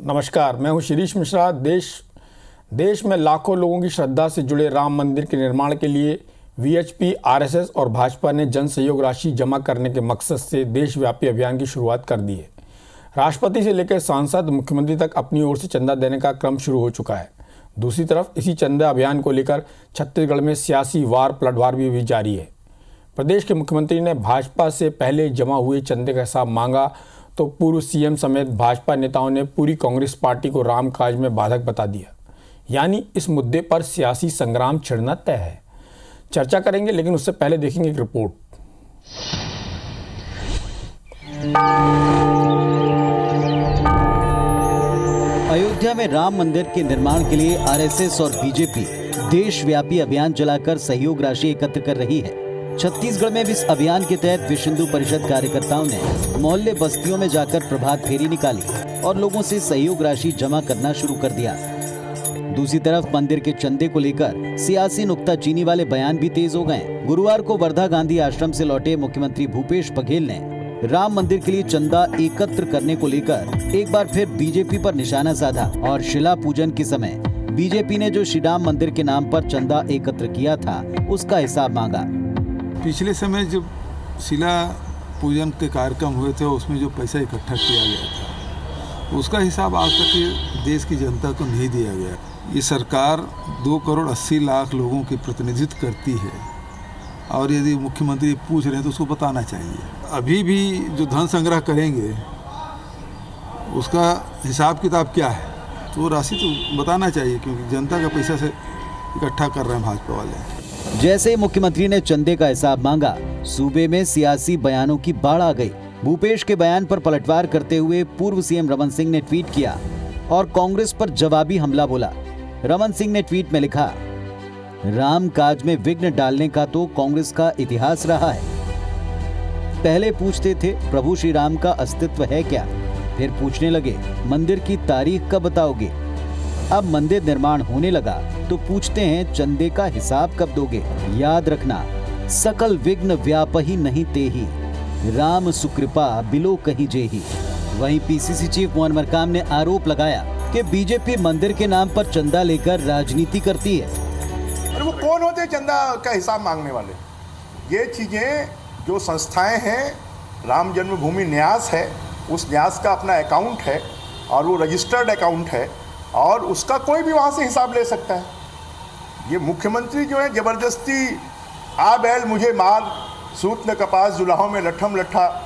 नमस्कार, मैं हूं शिरीष मिश्रा। देश में लाखों लोगों की श्रद्धा से जुड़े राम मंदिर के निर्माण के लिए वीएचपी, आरएसएस और भाजपा ने जन सहयोग राशि जमा करने के मकसद से देशव्यापी अभियान की शुरुआत कर दी है। राष्ट्रपति से लेकर सांसद, मुख्यमंत्री तक अपनी ओर से चंदा देने का क्रम शुरू हो चुका है। दूसरी तरफ इसी चंदा अभियान को लेकर छत्तीसगढ़ में सियासी वार पलटवार भी जारी है। प्रदेश के मुख्यमंत्री ने भाजपा से पहले जमा हुए चंदे का हिसाब मांगा तो पूर्व सीएम समेत भाजपा नेताओं ने पूरी कांग्रेस पार्टी को रामकाज में बाधक बता दिया। यानी इस मुद्दे पर सियासी संग्राम छिड़ना तय है। चर्चा करेंगे, लेकिन उससे पहले देखेंगे एक रिपोर्ट। अयोध्या में राम मंदिर के निर्माण के लिए आरएसएस और बीजेपी देशव्यापी अभियान चलाकर सहयोग राशि एकत्र कर रही है। छत्तीसगढ़ में भी इस अभियान के तहत विश्व हिंदू परिषद कार्यकर्ताओं ने मोहल्ले बस्तियों में जाकर प्रभात फेरी निकाली और लोगों से सहयोग राशि जमा करना शुरू कर दिया। दूसरी तरफ मंदिर के चंदे को लेकर सियासी नुक्ताचीनी वाले बयान भी तेज हो गए। गुरुवार को वर्धा गांधी आश्रम से लौटे मुख्यमंत्री भूपेश बघेल ने राम मंदिर के लिए चंदा एकत्र करने को लेकर एक बार फिर बीजेपी पर निशाना साधा और शिला पूजन के समय बीजेपी ने जो श्री राम मंदिर के नाम पर चंदा एकत्र किया था उसका हिसाब मांगा। पिछले समय जब शिला पूजन के कार्यक्रम हुए थे उसमें जो पैसा इकट्ठा किया गया था उसका हिसाब आज तक देश की जनता को नहीं दिया गया। ये सरकार 2 करोड़ 80 लाख लोगों की प्रतिनिधित्व करती है और यदि मुख्यमंत्री पूछ रहे हैं तो उसको बताना चाहिए। अभी भी जो धन संग्रह करेंगे उसका हिसाब किताब क्या है तो वो राशि तो बताना चाहिए, क्योंकि जनता का पैसा से इकट्ठा कर रहे हैं भाजपा वाले। जैसे ही मुख्यमंत्री ने चंदे का हिसाब मांगा, सूबे में सियासी बयानों की बाढ़ आ गई। भूपेश के बयान पर पलटवार करते हुए पूर्व सीएम रमन सिंह ने ट्वीट किया और कांग्रेस पर जवाबी हमला बोला। रमन सिंह ने ट्वीट में लिखा, राम काज में विघ्न डालने का तो कांग्रेस का इतिहास रहा है। पहले पूछते थे प्रभु श्री राम का अस्तित्व है क्या, फिर पूछने लगे मंदिर की तारीख कब बताओगे। अब मंदिर निर्माण होने लगा तो पूछते हैं चंदे का हिसाब कब दोगे। याद रखना, सकल विघ्न व्यापही नहीं तेही, राम सुकृपा बिलो कहीं जेही। वहीं पीसीसी चीफ मोहन मरकाम ने आरोप लगाया कि बीजेपी मंदिर के नाम पर चंदा लेकर राजनीति करती है। अरे वो कौन होते हैं चंदा का हिसाब मांगने वाले? ये चीजें जो संस्थाएं हैं, राम जन्मभूमि न्यास है, उस न्यास का अपना अकाउंट है और वो रजिस्टर्ड अकाउंट है और उसका कोई भी वहाँ से हिसाब ले सकता है। ये मुख्यमंत्री जो है जबरदस्ती आ बैल मुझे मार, सूत न कपास जुलाहों में लट्ठम लट्ठा,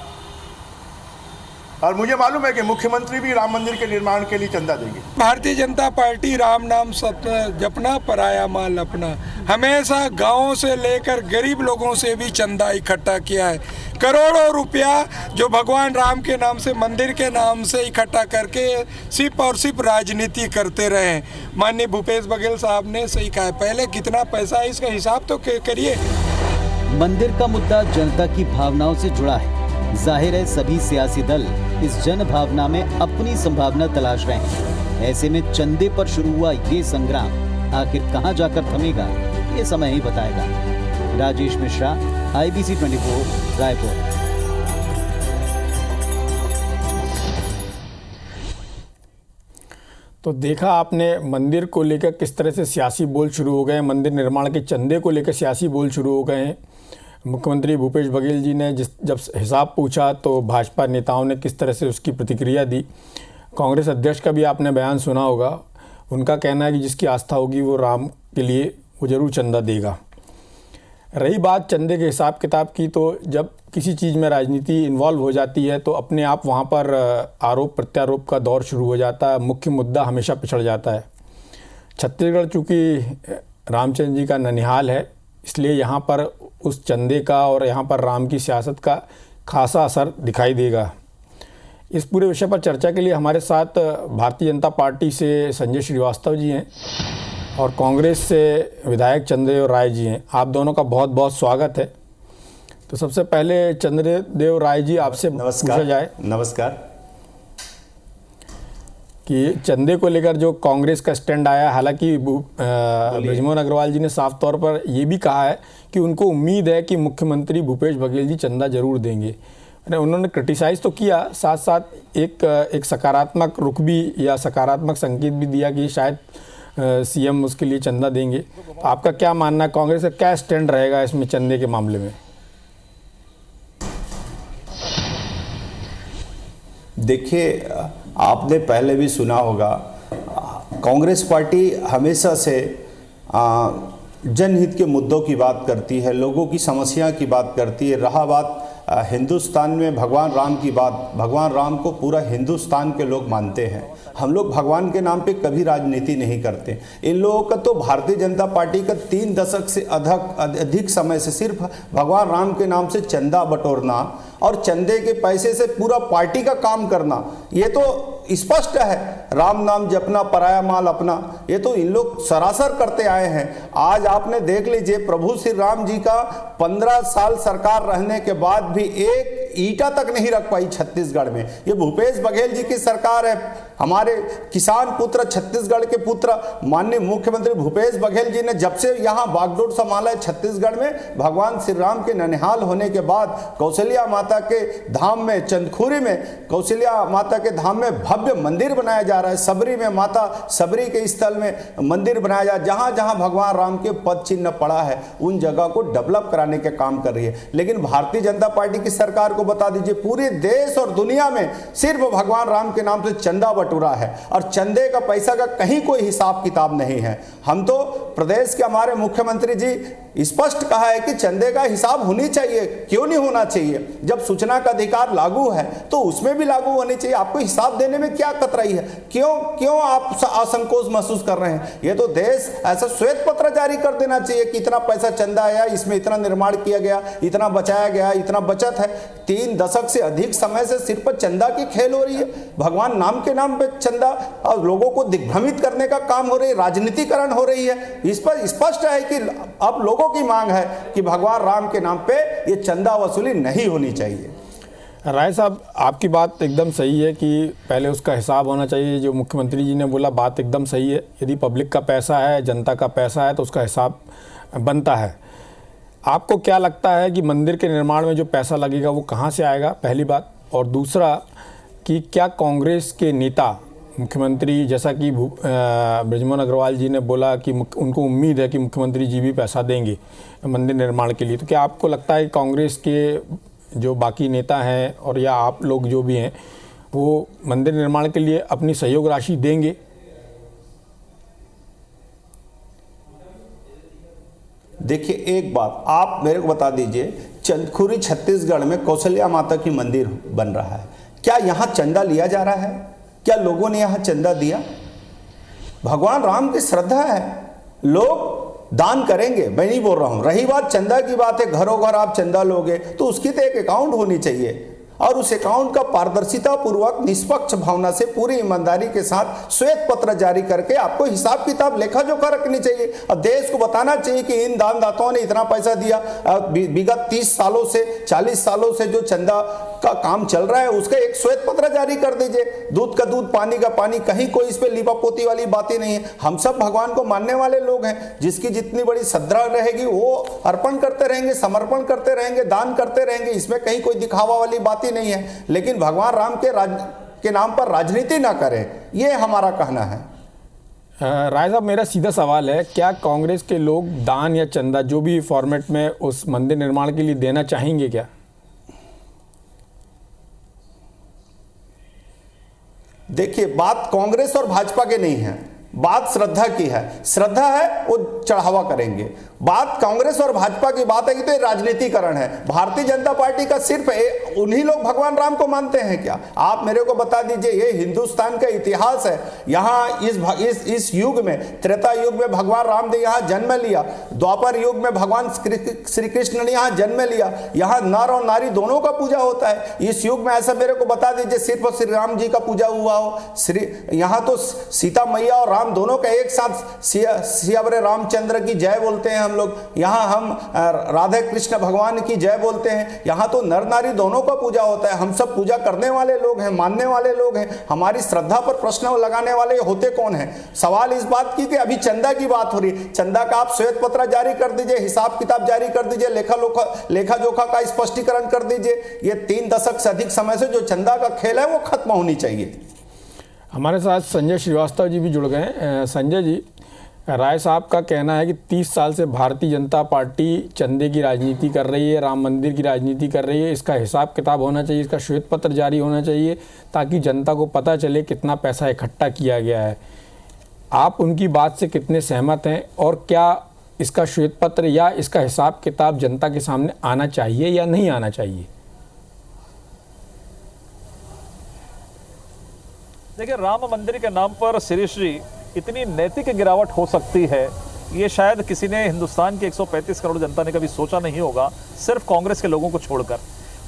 और मुझे मालूम है कि मुख्यमंत्री भी राम मंदिर के निर्माण के लिए चंदा देंगे। भारतीय जनता पार्टी राम नाम सपना जपना, पराया माल अपना, हमेशा गांवों से लेकर गरीब लोगों से भी चंदा इकट्ठा किया है। करोड़ों रुपया जो भगवान राम के नाम से, मंदिर के नाम से इकट्ठा करके सिर्फ और सिर्फ राजनीति करते रहे। माननीय भूपेश बघेल साहब ने सही कहा, पहले कितना पैसा है इसका हिसाब तो करिए। मंदिर का मुद्दा जनता की भावनाओं से जुड़ा है। जाहिर है सभी सियासी दल इस जन भावना में अपनी संभावना तलाश रहे हैं। ऐसे में चंदे पर शुरू हुआ ये संग्राम आखिर कहां जाकर थमेगा, ये समय ही बताएगा। राजेश मिश्रा, IBC 24, रायपुर। तो देखा आपने मंदिर को लेकर किस तरह से सियासी बोल शुरू हो गए। मंदिर निर्माण के चंदे को लेकर सियासी बोल शुरू हो गए हैं। मुख्यमंत्री भूपेश बघेल जी ने जब हिसाब पूछा तो भाजपा नेताओं ने किस तरह से उसकी प्रतिक्रिया दी। कांग्रेस अध्यक्ष का भी आपने बयान सुना होगा। उनका कहना है कि जिसकी आस्था होगी वो राम के लिए वो जरूर चंदा देगा। रही बात चंदे के हिसाब किताब की, तो जब किसी चीज़ में राजनीति इन्वॉल्व हो जाती है तो अपने आप वहाँ पर आरोप प्रत्यारोप का दौर शुरू हो जाता है। मुख्य मुद्दा हमेशा पिछड़ जाता है। छत्तीसगढ़ चूँकि रामचंद्र जी का ननिहाल है, इसलिए यहाँ पर उस चंदे का और यहाँ पर राम की सियासत का खासा असर दिखाई देगा। इस पूरे विषय पर चर्चा के लिए हमारे साथ भारतीय जनता पार्टी से संजय श्रीवास्तव जी हैं और कांग्रेस से विधायक चंद्रदेव राय जी हैं। आप दोनों का बहुत बहुत स्वागत है। तो सबसे पहले चंद्रदेव राय जी, आपसे पूछा जाए नमस्कार कि चंदे को लेकर जो कांग्रेस का स्टैंड आया। हालांकि बृजमोहन अग्रवाल जी ने साफ तौर पर ये भी कहा है कि उनको उम्मीद है कि मुख्यमंत्री भूपेश बघेल जी चंदा जरूर देंगे। उन्होंने क्रिटिसाइज़ तो किया, साथ साथ एक सकारात्मक रुख भी या सकारात्मक संकेत भी दिया कि शायद सीएम उसके लिए चंदा देंगे। तो आपका क्या मानना है, कांग्रेस का क्या स्टैंड रहेगा इसमें चंदे के मामले में? देखिए, आपने पहले भी सुना होगा, कांग्रेस पार्टी हमेशा से जनहित के मुद्दों की बात करती है, लोगों की समस्या की बात करती है। रहा बात हिंदुस्तान में भगवान राम की बात, भगवान राम को पूरा हिंदुस्तान के लोग मानते हैं। हम लोग भगवान के नाम पे कभी राजनीति नहीं करते। इन लोगों का तो भारतीय जनता पार्टी का 3 दशक से अधिक समय से सिर्फ भगवान राम के नाम से चंदा बटोरना और चंदे के पैसे से पूरा पार्टी का काम करना, ये तो स्पष्ट है। राम नाम जपना पराया माल अपना, ये तो इन लोग सरासर करते आए हैं। आज आपने देख लीजिए, प्रभु श्री राम जी का 15 साल सरकार रहने के बाद भी एक ईंटा तक नहीं रख पाई छत्तीसगढ़ में। ये भूपेश बघेल जी की सरकार है। हमारे किसान पुत्र, छत्तीसगढ़ के पुत्र माननीय मुख्यमंत्री भूपेश बघेल जी ने जब से यहाँ बागडोर संभाला है छत्तीसगढ़ में, भगवान श्री राम के ननिहाल होने के बाद कौशल्या माता के धाम में, चंदखुरी में कौशल्या माता के धाम में भव्य मंदिर बनाया जा रहा है। सबरी में माता सबरी के स्थल में मंदिर बनाया जा रहा है। जहाँ जहाँ भगवान राम के पद चिन्ह पड़ा है उन जगह को डेवलप कराने के काम कर रही है। लेकिन भारतीय जनता पार्टी की सरकार को बता दीजिए, पूरे देश और दुनिया में सिर्फ भगवान राम के नाम से चंदा बटोरा है और चंदे का पैसा का कहीं कोई हिसाब किताब नहीं है। हम तो प्रदेश के हमारे मुख्यमंत्री जी स्पष्ट कहा है कि चंदे का हिसाब होनी चाहिए। क्यों नहीं होना चाहिए? जब सूचना का अधिकार लागू है तो उसमें भी लागू होनी चाहिए। आपको हिसाब देने में क्या कतराई है? क्यों आप असंकोच महसूस कर रहे हैं? ये तो देश ऐसा श्वेत पत्र जारी कर देना चाहिए कि इतना पैसा चंदा आया, इसमें इतना निर्माण किया गया, इतना बचाया गया, इतना बचत है। 3 दशक से अधिक समय से सिर्फ चंदा की खेल हो रही है। भगवान नाम के नाम पे चंदा और लोगों को दिग्भ्रमित करने का काम हो रही है, राजनीतिकरण हो रही है। इस पर स्पष्ट है कि अब लोगों की मांग है कि भगवान राम के नाम पे ये चंदा वसूली नहीं होनी चाहिए। राय साहब, आपकी बात एकदम सही है कि पहले उसका हिसाब होना चाहिए। जो मुख्यमंत्री जी ने बोला बात एकदम सही है। यदि पब्लिक का पैसा है, जनता का पैसा है तो उसका हिसाब बनता है। आपको क्या लगता है कि मंदिर के निर्माण में जो पैसा लगेगा वो कहाँ से आएगा, पहली बात। और दूसरा कि क्या कांग्रेस के नेता, मुख्यमंत्री, जैसा कि बृजमोहन अग्रवाल जी ने बोला कि उनको उम्मीद है कि मुख्यमंत्री जी भी पैसा देंगे मंदिर निर्माण के लिए, तो क्या आपको लगता है कि कांग्रेस के जो बाकी नेता हैं और या आप लोग जो भी हैं वो मंदिर निर्माण के लिए अपनी सहयोग राशि देंगे? देखिए, एक बात आप मेरे को बता दीजिए, चंदखुरी छत्तीसगढ़ में कौशल्या माता की मंदिर बन रहा है। क्या यहाँ चंदा लिया जा रहा है? क्या लोगों ने यहाँ चंदा दिया? भगवान राम की श्रद्धा है, लोग दान करेंगे, मैं नहीं बोल रहा हूं। रही बात चंदा की बात है, घरों घर आप चंदा लोगे तो उसकी तो एक अकाउंट होनी चाहिए और उस अकाउंट का पारदर्शिता पूर्वक, निष्पक्ष भावना से, पूरी ईमानदारी के साथ श्वेत पत्र जारी करके आपको हिसाब किताब, लेखा जोखा रखनी चाहिए और देश को बताना चाहिए कि इन दानदाताओं ने इतना पैसा दिया। विगत 30 सालों से, 40 सालों से जो चंदा का काम चल रहा है उसका एक श्वेत पत्र जारी कर दीजिए। दूध का दूध, पानी का पानी, कहीं कोई इस पे लिपापोती वाली बातें नहीं है। हम सब भगवान को मानने वाले लोग हैं। जिसकी जितनी बड़ी श्रद्धा रहेगी वो अर्पण करते रहेंगे, समर्पण करते रहेंगे, दान करते रहेंगे। इसमें कहीं कोई दिखावा वाली बातें नहीं है। लेकिन भगवान राम के नाम पर राजनीति ना करें, ये हमारा कहना है। राय साहब, मेरा सीधा सवाल है, क्या कांग्रेस के लोग दान या चंदा जो भी फॉर्मेट में उस मंदिर निर्माण के लिए देना चाहेंगे क्या? देखिए, बात कांग्रेस और भाजपा के नहीं है, बात श्रद्धा की है। श्रद्धा है वो चढ़ावा करेंगे। बात कांग्रेस और भाजपा की बात है कि तो ये राजनीतिकरण है। भारतीय जनता पार्टी का सिर्फ उन्हीं लोग भगवान राम को मानते हैं क्या? आप मेरे को बता दीजिए, ये हिंदुस्तान का इतिहास है। यहाँ इस युग में, त्रेता युग में भगवान राम ने यहाँ जन्म लिया, द्वापर युग में भगवान श्री कृष्ण ने यहाँ जन्म लिया। यहाँ नर और नारी दोनों का पूजा होता है। इस युग में ऐसा मेरे को बता दीजिए सिर्फ श्री राम जी का पूजा हुआ हो। यहाँ तो सीता मैया और राम राम दोनों का एक साथ सियावरे रामचंद्र की जय बोलते हैं हम लोग, यहाँ हम राधे कृष्ण भगवान की जय बोलते हैं। यहाँ तो नर नारी दोनों का पूजा होता है। हम सब पूजा करने वाले लोग हैं, मानने वाले लोग हैं। हमारी श्रद्धा पर प्रश्न लगाने वाले होते कौन हैं? सवाल इस बात की कि अभी चंदा की बात हो रही, चंदा का आप श्वेत पत्र जारी कर दीजिए, हिसाब किताब जारी कर दीजिए, लेखा जोखा का स्पष्टीकरण कर दीजिए। ये 3 दशक से अधिक समय से जो चंदा का खेल है वो खत्म होनी चाहिए। हमारे साथ संजय श्रीवास्तव जी भी जुड़ गए हैं। संजय जी, राय साहब का कहना है कि 30 साल से भारतीय जनता पार्टी चंदे की राजनीति कर रही है, राम मंदिर की राजनीति कर रही है। इसका हिसाब किताब होना चाहिए, इसका श्वेत पत्र जारी होना चाहिए ताकि जनता को पता चले कितना पैसा इकट्ठा किया गया है। आप उनकी बात से कितने सहमत हैं और क्या इसका श्वेत पत्र या इसका हिसाब किताब जनता के सामने आना चाहिए या नहीं आना चाहिए? देखिए, राम मंदिर के नाम पर शिरीष जी इतनी नैतिक गिरावट हो सकती है, ये शायद किसी ने हिंदुस्तान की 135 करोड़ जनता ने कभी सोचा नहीं होगा, सिर्फ कांग्रेस के लोगों को छोड़कर।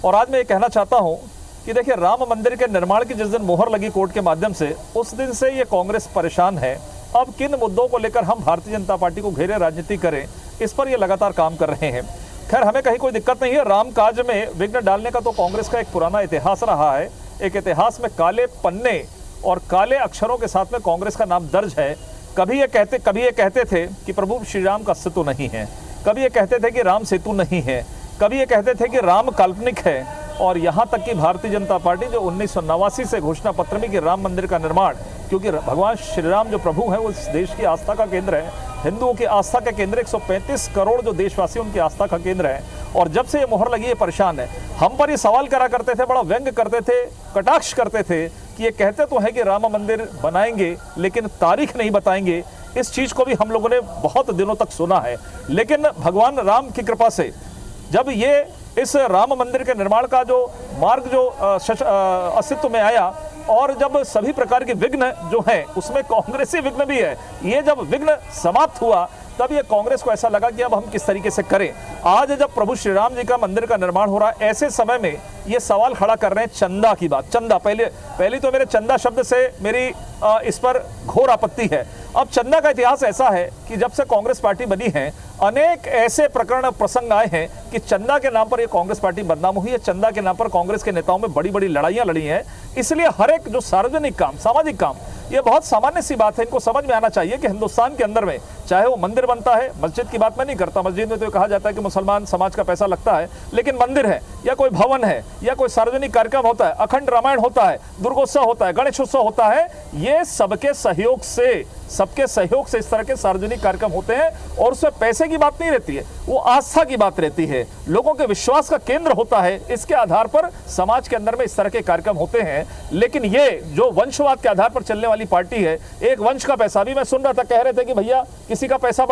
और आज मैं ये कहना चाहता हूँ कि देखिए, राम मंदिर के निर्माण की जिस दिन मोहर लगी कोर्ट के माध्यम से, उस दिन से ये कांग्रेस परेशान है। अब किन मुद्दों को लेकर हम भारतीय जनता पार्टी को घेरे राजनीति करें, इस पर ये लगातार काम कर रहे हैं। खैर, हमें कहीं कोई दिक्कत नहीं है। राम काज में विघ्न डालने का तो कांग्रेस का एक पुराना इतिहास रहा है। एक इतिहास में काले पन्ने और काले अक्षरों के साथ में कांग्रेस का नाम दर्ज है। कभी ये कहते थे कि प्रभु श्री राम का अस्तित्व नहीं है, कभी ये कहते थे कि राम सेतु नहीं है, कभी ये कहते थे कि राम काल्पनिक है। और यहाँ तक कि भारतीय जनता पार्टी जो 1989 से घोषणा पत्र में कि राम मंदिर का निर्माण, क्योंकि भगवान श्री राम जो प्रभु हैं वो इस देश की आस्था का केंद्र है, हिंदुओं की आस्था का केंद्र, 135 करोड़ जो देशवासी उनकी आस्था का केंद्र है। और जब से ये मोहर लगी ये परेशान है। हम पर ये सवाल करा करते थे, बड़ा व्यंग करते थे, कटाक्ष करते थे कि ये कहते तो है कि राम मंदिर बनाएंगे लेकिन तारीख नहीं बताएंगे। इस चीज़ को भी हम लोगों ने बहुत दिनों तक सुना है। लेकिन भगवान राम की कृपा से जब ये इस राम मंदिर के निर्माण का जो मार्ग जो अस्तित्व में आया और जब सभी प्रकार के विघ्न जो है उसमें कांग्रेसी विघ्न भी है, ये जब विघ्न समाप्त हुआ तब ये कांग्रेस को ऐसा लगा कि अब हम किस तरीके से करें। आज जब प्रभु श्री राम जी का मंदिर का निर्माण हो रहा है, ऐसे समय में ये सवाल खड़ा कर रहे हैं चंदा की बात। चंदा, पहली तो मेरे चंदा शब्द से मेरी इस पर घोर आपत्ति है। अब चंदा का इतिहास ऐसा है कि जब से कांग्रेस पार्टी बनी है, अनेक ऐसे प्रसंग आए हैं कि चंदा के नाम पर ये कांग्रेस पार्टी बदनाम हुई है। चंदा के नाम पर कांग्रेस के नेताओं में बड़ी बड़ी लड़ाइयां लड़ी हैं। इसलिए हर एक जो सार्वजनिक काम, सामाजिक काम, ये बहुत सामान्य सी बात है। इनको समझ में आना चाहिए कि हिंदुस्तान के अंदर में चाहे वो मंदिर बनता है, मस्जिद की बात मैं नहीं करता, मस्जिद में तो कहा जाता है कि मुसलमान समाज का पैसा लगता है, लेकिन मंदिर है या कोई भवन है या कोई सार्वजनिक कार्यक्रम होता है, अखंड रामायण होता है, दुर्गोत्सव होता है, गणेशोत्सव होता है, ये सबके सहयोग से इस तरह के सार्वजनिक कार्यक्रम होते हैं। और उसमें पैसे की बात नहीं रहती है, वो आस्था की बात रहती है, लोगों के विश्वास का केंद्र होता है। इसके आधार पर समाज के अंदर में इस तरह के कार्यक्रम होते हैं। लेकिन ये जो वंशवाद के आधार पर चलने वाली पार्टी है, एक वंश का पैसा भी मैं सुन रहा था, कह रहे थे कि भैया किसी का पैसा,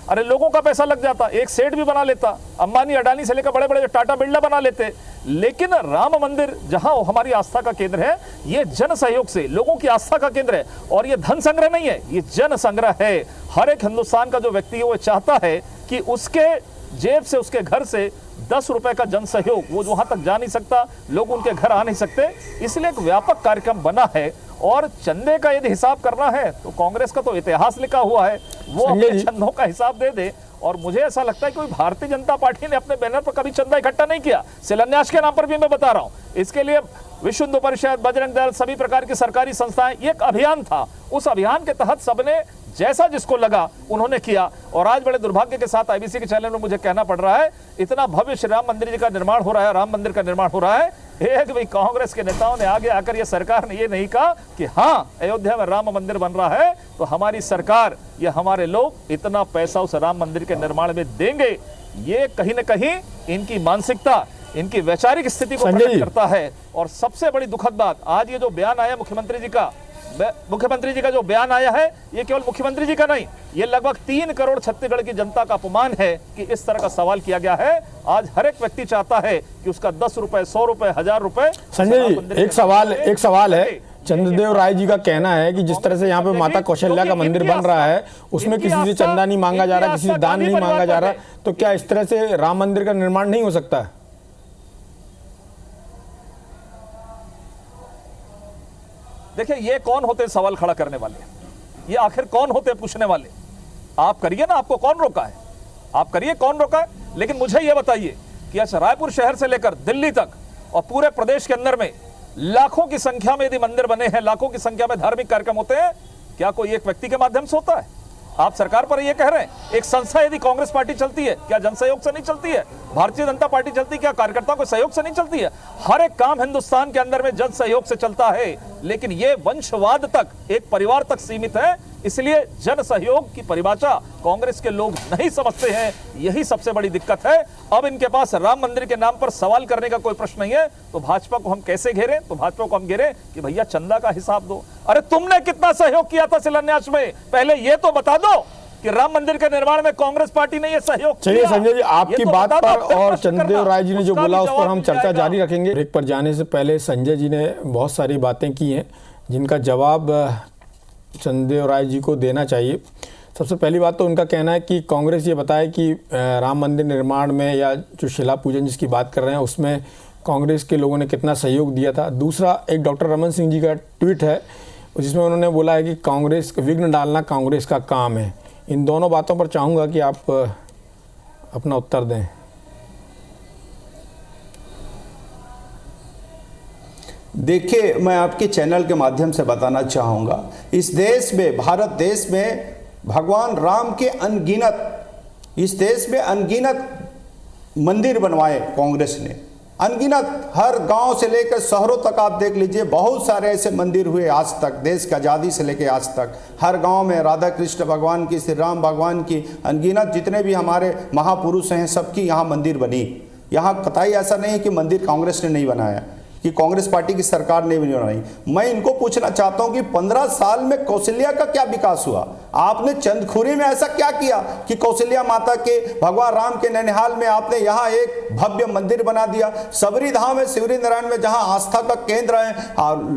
अरे लोगों का पैसा लग जाता, एक सेठ भी बना लेता, अंबानी अडानी से लेकर बड़े बड़े टाटा बिरला बना लेते। लेकिन राम मंदिर जहां हमारी आस्था का केंद्र है, ये जन सहयोग से लोगों की आस्था का केंद्र है। और ये धन संग्रह नहीं है, ये जन संग्रह है। हर एक हिंदुस्तान का जो व्यक्ति है वो चाहता है कि उसके जेब से, उसके घर से 10 रुपए का जन सहयोग, वो वहां तक जा नहीं सकता, लोग उनके घर आ नहीं सकते, इसलिए एक व्यापक कार्यक्रम बना है। और चंदे का यदि हिसाब करना है तो कांग्रेस का तो इतिहास लिखा हुआ है, वो अपने चंदों का हिसाब दे दे। और मुझे ऐसा लगता है कि कोई भारतीय जनता पार्टी ने अपने बैनर पर कभी चंदा इकट्ठा नहीं किया। शिलान्यास के नाम पर भी मैं बता रहा हूं, इसके लिए विश्व हिंदू परिषद, बजरंग दल, सभी प्रकार की सरकारी संस्थाएं, ये एक अभियान था। उस अभियान के तहत सबने जैसा जिसको लगा उन्होंने किया। और आज बड़े दुर्भाग्य के साथ आईबीसी के चैनल में मुझे कहना पड़ रहा है, इतना भव्य श्री राम मंदिर जी का निर्माण हो रहा है, राम मंदिर का निर्माण हो रहा है, एक भी कांग्रेस के नेताओं ने आगे आकर ये सरकार ने ये नहीं कहा कि हाँ अयोध्या में राम मंदिर बन रहा है तो हमारी सरकार या हमारे लोग इतना पैसा उस राम मंदिर के निर्माण में देंगे। ये कहीं ना कहीं इनकी मानसिकता, इनकी वैचारिक स्थिति को प्रकट करता है। और सबसे बड़ी दुखद बात, आज ये जो बयान आया मुख्यमंत्री जी का जो बयान आया है, ये केवल मुख्यमंत्री जी का नहीं, ये लगभग 3 करोड़ छत्तीसगढ़ की जनता का अपमान है कि इस तरह का सवाल किया गया है। आज हर एक व्यक्ति चाहता है कि उसका 10 रुपए, 100 रुपए, 1000 रुपए। संजय जी, एक सवाल है, चंद्रदेव राय जी का कहना है कि जिस तरह से यहाँ पे माता कौशल्या का मंदिर बन रहा है, उसमें किसी से चंदा नहीं मांगा जा रहा, किसी से दान नहीं मांगा जा रहा, तो क्या इस तरह से राम मंदिर का निर्माण नहीं हो सकता है? देखिए, ये कौन होते हैं सवाल खड़ा करने वाले? ये आखिर कौन होते हैं पूछने वाले? आप करिए ना, आपको कौन रोका है? आप करिए, कौन रोका है? लेकिन मुझे ये बताइए कि अच्छा रायपुर शहर से लेकर दिल्ली तक और पूरे प्रदेश के अंदर में लाखों की संख्या में यदि मंदिर बने हैं, लाखों की संख्या में धार्मिक कार्यक्रम होते हैं, क्या कोई एक व्यक्ति के माध्यम से होता है? आप सरकार पर ये कह रहे हैं एक संस्था यदि कांग्रेस पार्टी चलती है, क्या जन सहयोग से नहीं चलती है? भारतीय जनता पार्टी चलती है, क्या कार्यकर्ताओं के सहयोग से नहीं चलती है? हर एक काम हिंदुस्तान के अंदर में जन सहयोग से चलता है, लेकिन ये वंशवाद तक, एक परिवार तक सीमित है। इसलिए जन सहयोग की परिभाषा कांग्रेस के लोग नहीं समझते हैं, यही सबसे बड़ी दिक्कत है। अब इनके पास राम मंदिर के नाम पर सवाल करने का कोई प्रश्न नहीं है, तो भाजपा को हम कैसे घेरें? तो भाजपा को हम घेरें कि भैया चंदा का हिसाब दो। अरे तुमने कितना सहयोग किया था शिलान्यास में, पहले ये तो बता दो कि राम मंदिर के निर्माण में कांग्रेस पार्टी ने ये सहयोग चलिए किया। संजय जी, आपकी ये तो बात बता दो, पर अब तक और प्रश्न चंदेव करना, राय जी ने जो उसका बोला भी उस पर जवाब हम मिल चर्चा जाएगा। जारी रखेंगे। ब्रेक पर जाने से पहले संजय जी ने बहुत सारी बातें की हैं जिनका जवाब चंदेव राय जी को देना चाहिए। सबसे पहली बात तो उनका कहना है कि कांग्रेस ये बताए कि राम मंदिर निर्माण में या जो शिला पूजन जिसकी बात कर रहे हैं उसमें कांग्रेस के लोगों ने कितना सहयोग दिया था। दूसरा, एक डॉक्टर रमन सिंह जी का ट्वीट है जिसमें उन्होंने बोला है कि कांग्रेस विघ्न डालना कांग्रेस का काम है। इन दोनों बातों पर चाहूँगा कि आप अपना उत्तर दें। देखिए, मैं आपके चैनल के माध्यम से बताना चाहूँगा, इस देश में, भारत देश में भगवान राम के अनगिनत, इस देश में अनगिनत मंदिर बनवाए कांग्रेस ने, अनगिनत। हर गांव से लेकर शहरों तक आप देख लीजिए, बहुत सारे ऐसे मंदिर हुए आज तक, देश की आज़ादी से लेकर आज तक। हर गांव में राधा कृष्ण भगवान की, श्री राम भगवान की, अनगिनत जितने भी हमारे महापुरुष हैं सबकी यहाँ मंदिर बनी। यहाँ कतई ऐसा नहीं है कि मंदिर कांग्रेस ने नहीं बनाया, कि कांग्रेस पार्टी की सरकार ने भी नहीं बनाई। मैं इनको पूछना चाहता हूं कि 15 साल में कौशल्या का क्या विकास हुआ? आपने चंदखुरी में ऐसा क्या किया कि कौशल्या माता के, भगवान राम के नैनिहाल में आपने यहाँ एक भव्य मंदिर बना दिया? सबरी धाम है, शिवरी नारायण में, जहाँ आस्था का केंद्र है,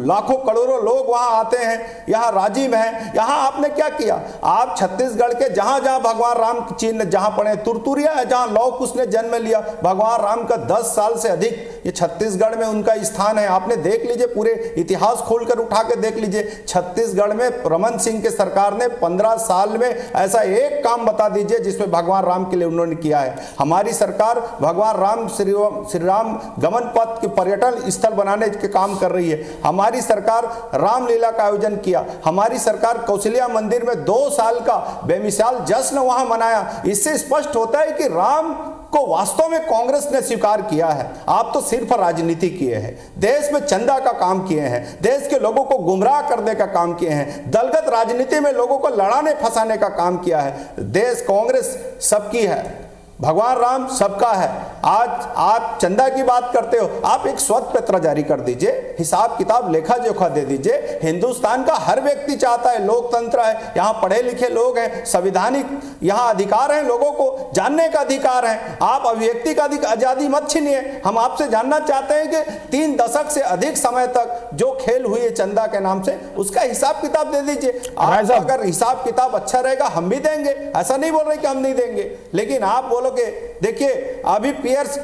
लाखों करोड़ों लोग वहाँ आते हैं, यहाँ राजीव है, यहाँ आपने क्या किया? आप छत्तीसगढ़ के जहाँ जहाँ भगवान राम के चिन्ह जहाँ पड़े, तुरतुरिया है जहाँ लौह कुश ने जन्म लिया, भगवान राम का 10 साल से अधिक ये छत्तीसगढ़ में उनका स्थान है। आपने देख लीजिए, पूरे इतिहास खोलकर उठा के देख लीजिए, छत्तीसगढ़ में रमन सिंह के सरकार ने 15 साल में ऐसा एक काम बता दीजिए जिसमें भगवान राम के लिए उन्होंने किया है। हमारी सरकार भगवान राम, श्री राम गमन पथ के पर्यटन स्थल बनाने के काम कर रही है। हमारी सरकार रामलीला का आयोजन किया। हमारी सरकार कौशल्या मंदिर में 2 साल का बेमिसाल जश्न वहां मनाया। इससे स्पष्ट होता है कि राम को वास्तव में कांग्रेस ने स्वीकार किया है। आप तो सिर्फ राजनीति किए हैं, देश में चंदा का काम किए हैं, देश के लोगों को गुमराह करने का काम किए हैं, दलगत राजनीति में लोगों को लड़ाने फंसाने का काम किया है। देश, कांग्रेस सबकी है, भगवान राम सबका है। आज आप चंदा की बात करते हो, आप एक श्वेत पत्र जारी कर दीजिए, हिसाब किताब लेखा जोखा दे दीजिए। हिंदुस्तान का हर व्यक्ति चाहता है, लोकतंत्र है, यहाँ पढ़े लिखे लोग हैं, संविधानिक यहाँ अधिकार है, लोगों को जानने का अधिकार है। आप अभिव्यक्ति का आजादी मत छीनिए। हम आपसे जानना चाहते हैं कि 3 दशक से अधिक समय तक जो खेल हुई है चंदा के नाम से, उसका हिसाब किताब दे दीजिए। आप अगर हिसाब किताब अच्छा रहेगा हम भी देंगे, ऐसा नहीं बोल रहे कि हम नहीं देंगे, लेकिन आप बोलो देखिए, अभी पियर्स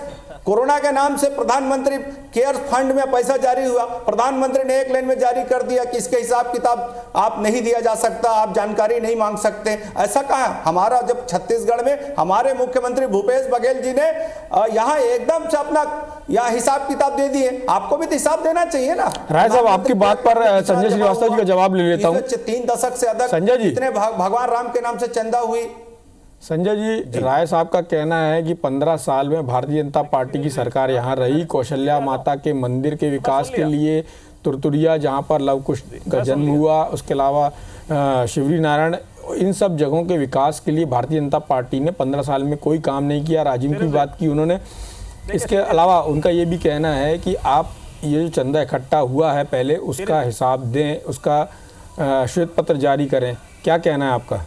कोरोना के नाम से प्रधानमंत्री केयर फंड में पैसा जारी हुआ, प्रधानमंत्री ने एक लाइन में जारी कर दिया कि इसके हिसाब किताब आप नहीं दिया जा सकता, आप जानकारी नहीं मांग सकते। ऐसा कहा? हमारा जब छत्तीसगढ़ में हमारे मुख्यमंत्री भूपेश बघेल जी ने यहाँ एकदम से अपना यहाँ हिसाब किताब दे दिए, आपको भी तो हिसाब देना चाहिए ना। राय साहब, आपकी बात पर संजय श्रीवास्तव जी का जवाब ले लेता हूँ। 3 दशक से अधिक संजय जी, इतने भगवान राम के नाम से चंदा हुई। संजय जी, राय साहब का कहना है कि 15 साल में भारतीय जनता पार्टी की सरकार यहाँ रही, कौशल्या माता के मंदिर के विकास के लिए, तुरतुरिया जहाँ पर लव कुश का जन्म हुआ, उसके अलावा शिवरी नारायण, इन सब जगहों के विकास के लिए भारतीय जनता पार्टी ने 15 साल में कोई काम नहीं किया। राजीव की बात की उन्होंने। इसके अलावा उनका ये भी कहना है कि आप ये जो चंदा इकट्ठा हुआ है पहले उसका हिसाब दें, उसका श्वेत पत्र जारी करें। क्या कहना है आपका?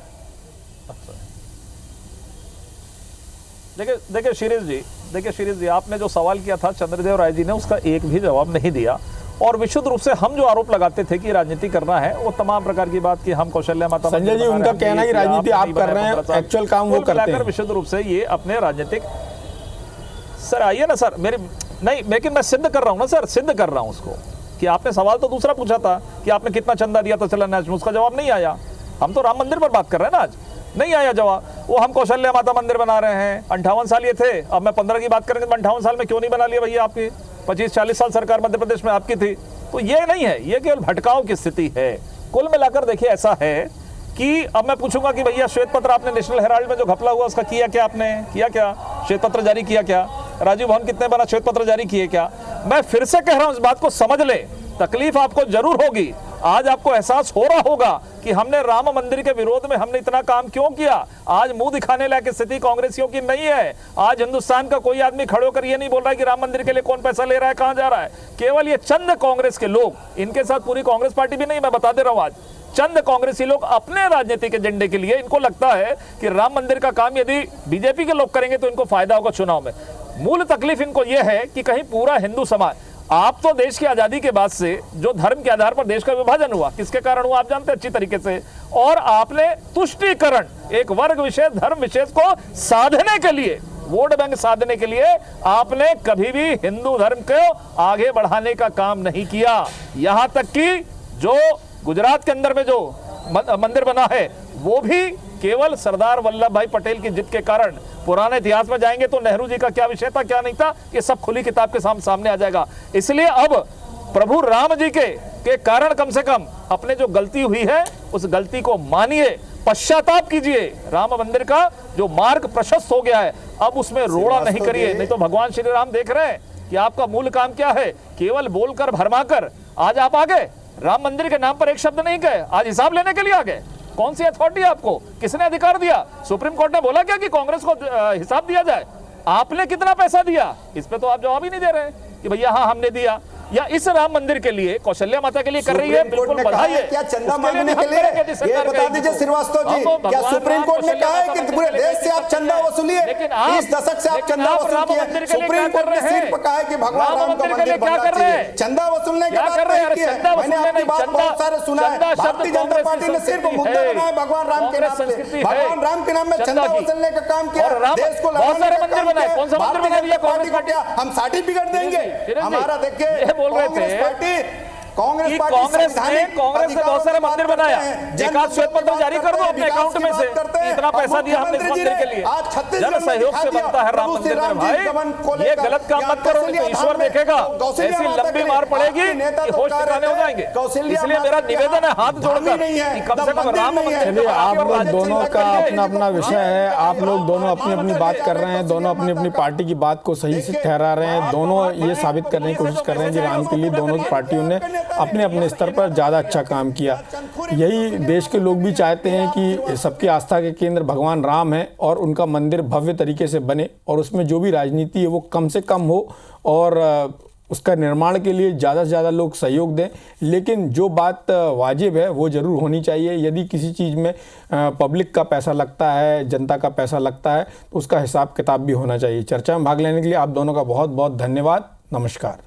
देखिए शिरीष जी, आपने जो सवाल किया था चंद्रदेव राय जी ने उसका एक भी जवाब नहीं दिया। और विशुद्ध रूप से हम जो आरोप लगाते थे कि राजनीति करना है, वो तमाम प्रकार की बात कि हम कौशल्या माता, संजय जी उनका कहना है कि राजनीति आप कर रहे हैं, एक्चुअल काम वो करते हैं। विशुद्ध रूप से ये अपने राजनीतिक, सर आइए ना सर, मेरी नहीं, लेकिन मैं सिद्ध कर रहा हूँ ना सर, सिद्ध कर रहा हूँ उसको कि आपने सवाल तो दूसरा पूछा था कि आपने कितना चंदा दिया था शिलान्यास में, उसका जवाब नहीं आया। हम तो राम मंदिर पर बात कर रहे हैं ना आज, नहीं आया जवाब। वो हम कौशल्या माता मंदिर बना रहे हैं, 58 साल ये थे, अब मैं 15 की बात करेंगे तो 58 साल में क्यों नहीं बना लिया भैया? आपकी 25-40 साल सरकार मध्य प्रदेश में आपकी थी। तो ये नहीं है, ये केवल भटकाव की स्थिति है। कुल मिलाकर देखिए ऐसा है कि अब मैं पूछूंगा कि भैया श्वेत पत्र आपने नेशनल हेराल्ड में जो घपला हुआ उसका किया क्या? आपने किया क्या? श्वेत पत्र जारी किया क्या? राजीव भवन कितने बना श्वेत पत्र जारी किए क्या? मैं फिर से कह रहा हूं, इस बात को समझ ले, तकलीफ आपको जरूर होगी। आज आपको एहसास हो रहा होगा कि हमने राम मंदिर के विरोध में हमने इतना काम क्यों किया। आज मुंह दिखाने लायक स्थिति कांग्रेसियों की नहीं है। आज हिंदुस्तान का कोई आदमी खड़े होकर ये नहीं बोल रहा है कि राम मंदिर के लिए कौन पैसा ले रहा है, कहां जा रहा है। केवल ये चंद कांग्रेस के लोग, इनके साथ पूरी कांग्रेस पार्टी भी नहीं, मैं बता दे रहा हूं, आज चंद कांग्रेसी लोग अपने राजनीतिक एजेंडे के लिए, इनको लगता है कि राम मंदिर का काम यदि बीजेपी के लोग करेंगे तो इनको फायदा होगा चुनाव में। मूल तकलीफ इनको यह है कि कहीं पूरा हिंदू समाज, आप तो देश की आजादी के बाद से जो धर्म के आधार पर देश का विभाजन हुआ, किसके कारण हुआ आप जानते हैं अच्छी तरीके से। और आपने तुष्टीकरण, एक वर्ग विशेष, धर्म विशेष को साधने के लिए, वोट बैंक साधने के लिए आपने कभी भी हिंदू धर्म को आगे बढ़ाने का काम नहीं किया। यहां तक कि जो गुजरात के अंदर में जो मंदिर बना है वो भी केवल सरदार वल्लभ भाई पटेल की जिद के कारण। पुराने इतिहास में जाएंगे तो नेहरू जी का क्या विषय था, क्या नहीं था, ये सब खुली किताब के सामने आ जाएगा। इसलिए अब प्रभु राम जी के कारण कम से कम अपने जो गलती हुई है उस गलती को मानिए, पश्चाताप कीजिए। राम मंदिर का जो मार्ग प्रशस्त हो गया है अब उसमें रोड़ा नहीं करिए। नहीं तो भगवान श्री राम देख रहे हैं कि आपका मूल काम क्या है, केवल बोलकर भरमाकर। आज आप आ गए, राम मंदिर के नाम पर एक शब्द नहीं कहे, आज हिसाब लेने के लिए आ गए। कौन सी अथॉरिटी आपको, किसने अधिकार दिया? सुप्रीम कोर्ट ने बोला क्या कि कांग्रेस को हिसाब दिया जाए? आपने कितना पैसा दिया, इस पे तो आप जवाब ही नहीं दे रहे कि भैया हाँ हमने दिया। या इस राम मंदिर के लिए, कौशल्या माता के लिए कर रही है, बिल्कुल बधाई है। क्या चंदा मांगने के लिए, ये बता दीजिए श्रीवास्तव जी, क्या सुप्रीम कोर्ट ने कहा है कि पूरे देश से आप चंदा वसूलिए? 20 दशक से आप चंदा वसूल किए। सुप्रीम कोर्ट ने सिर्फ कहा है कि भगवान राम का मंदिर बनना चाहिए। चंदा वसूलने की बात नहीं की है। मैंने आपकी बात बहुत सारे सुना है। भारतीय जनता पार्टी ने सिर्फ मुद्दा बनाया भगवान राम के नाम पे, भगवान राम के नाम में चंदा वसूलने का काम किया, देश को लड़ाने का काम किया। कौन सा मंदिर बना दिया कांग्रेस को? क्या हम सर्टिफिकेट देंगे? हमारा देखिए बोल रहे थे कांग्रेस ने बहुत सारे मंदिर बनाया, एक आध श्वेत पत्र जारी कर दो अपने अकाउंट में से, इतना पैसा दिया हमने इस मंदिर के लिए। जन सहयोग से बनता है राम मंदिर में भाई, ये गलत काम मत करो, नहीं तो ईश्वर देखेगा ऐसी लंबी मार पड़ेगी कि होश ठिकाने हो जाएंगे। इसलिए मेरा निवेदन है हाथ जोड़कर कि कम से कम राम मंदिर। आप लोग दोनों का अपना अपना विषय है, आप लोग दोनों अपनी अपनी बात कर रहे हैं, दोनों अपनी अपनी पार्टी की बात को सही से ठहरा रहे हैं, दोनों ये साबित करने की कोशिश कर रहे हैं कि राम के लिए दोनों की पार्टियों ने अपने अपने स्तर पर ज़्यादा अच्छा काम किया। यही देश के लोग भी चाहते हैं कि सबकी आस्था के केंद्र भगवान राम है और उनका मंदिर भव्य तरीके से बने और उसमें जो भी राजनीति है वो कम से कम हो और उसका निर्माण के लिए ज़्यादा से ज़्यादा लोग सहयोग दें। लेकिन जो बात वाजिब है वो ज़रूर होनी चाहिए। यदि किसी चीज़ में पब्लिक का पैसा लगता है, जनता का पैसा लगता है, तो उसका हिसाब किताब भी होना चाहिए। चर्चा में भाग लेने के लिए आप दोनों का बहुत बहुत धन्यवाद। नमस्कार।